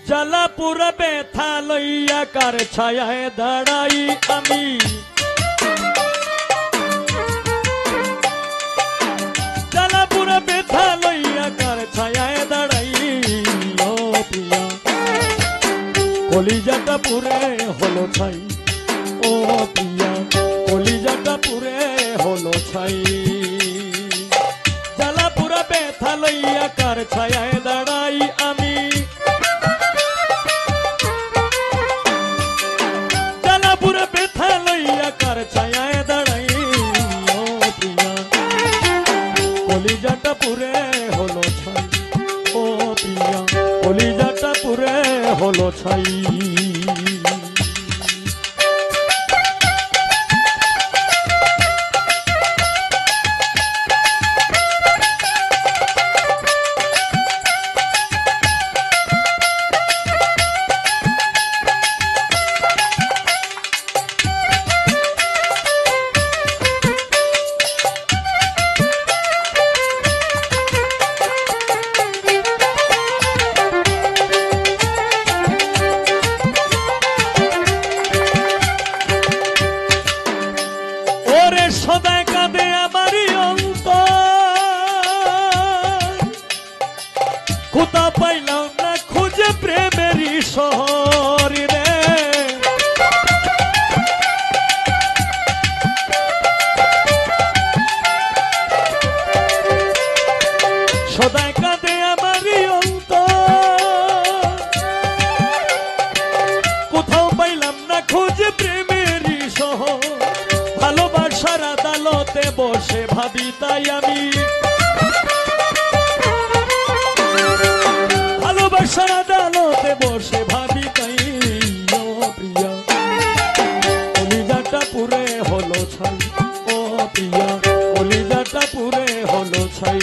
জ্বালা পুরা ব্যথা লইয়া কার ছায়ায় দাঁড়াই আমি, জ্বালা পুরা ব্যথা লইয়া কার ছায়ায় দাঁড়াই। ও প্রিয়া কলিজাটা পুরে হলো ছাই, ও প্রিয়া কলিজাটা পুরে হলো ছাই। জ্বালা পুরা ব্যথা লইয়া কার ছায়ায় দাঁড়াই আমি, জ্বালা পুরা ব্যথা লইয়া কার ছায়ায় দাঁড়াই। ও প্রিয়া কলিজাটা পুরে হলো ছাই, ও প্রিয়া কলিজাটা পুরে হলো ছাই। সদায় কাঁদে আমারই অন্তর, কোথা পাইলাম না খুঁজে প্রেমেরই শহর রে। সদায় কাঁদে আমারই অন্তর, কোথাও পাইলাম না খুঁজে প্রেমেরই শহর। ভালোবাসার আদালতে বসে ভাবি তাই আমি, ভালোবাসার আদালতে বসে ভাবি তাই। ও প্রিয়া কলিজাটা পুরে হলো ছাই, ও প্রিয়া কলিজাটা পুরে হলো ছাই।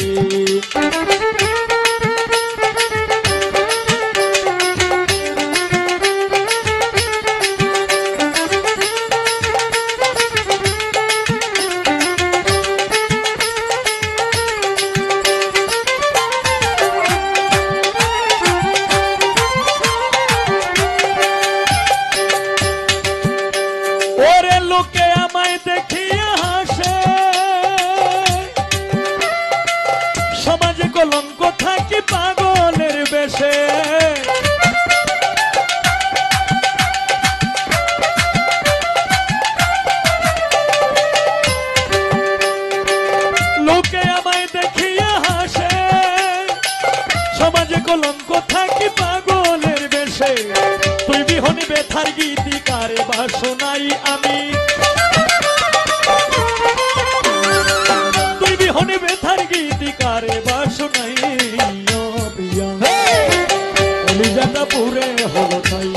লোকে আমায় দেখিয়া হাসে, সমাজে কলঙ্ক থাকি পাগলের বেশে। লোকে আমায় দেখিয়া হাসে, সমাজে কলঙ্ক থাকি পাগলের বেশে। তুই বিহনে ব্যথার গীতিকারে বা শোনাই আমি, তুই বিহনে ব্যথার গীতিকারে বা শোনাই। ও প্রিয়া কলিজাটা পুরে হলো ছাই,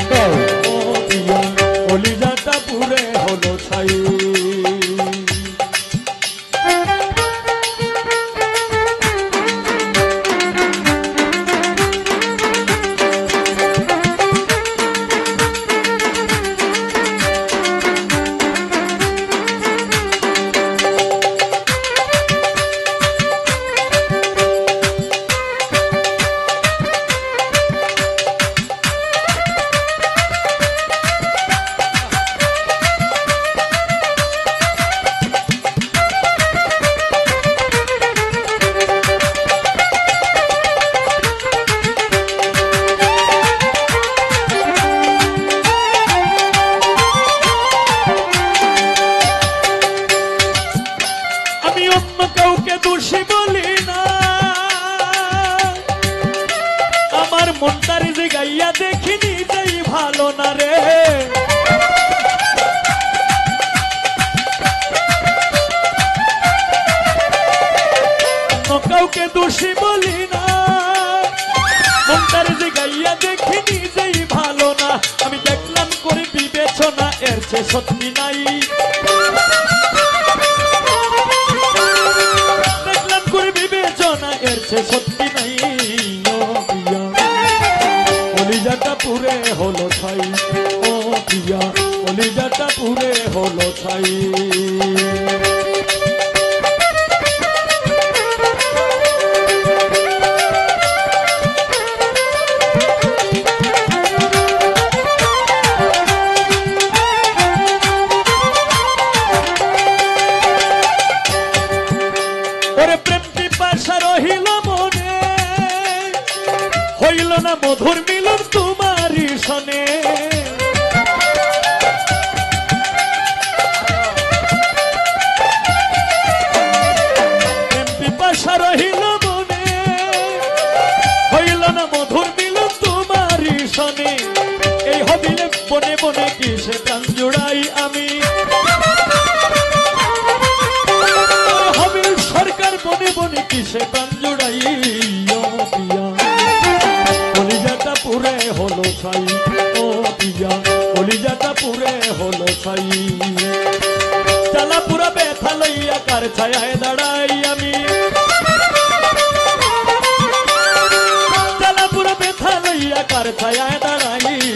ও প্রিয়া কলিজাটা পুরে হলো ছাই। মনটার যে গাইয়া দেখিনি তাই ভালো না রে। কাউকে দোষী বলি না, মনটার যে গাইয়া দেখিনি তাই ভালো না। আমি দেখলাম করে বিবেচনা এর চেয়ে সত্যি নাই, দেখলাম করে বিবেচনা এর চেয়ে সত্যি নাই। কলিজাটা পুরে হলো ছাই, ও প্রিয়া কলিজাটা পুরে হলো ছাই। মধুর মিলন তোমারই সনে পিপাসা রহিল মনে হইল না মধুর মিলন তোমারই সনে এই হবিলে বনে বনে কিসে প্রাণ জুড়াই আমি হবিল সরকার বনে বনে কিসে প্রাণ জুড়াই ও পিয়া কলিজাটা পুরে হলো ছাই ও পিয়া কলিজাটা পুরে হলো ছাই চালা পুরা ব্যথা লইয়া কার ছায়ায় দাঁড়াই আমি চালা পুরা ব্যথা লইয়া কার ছায়ায় দাঁড়াই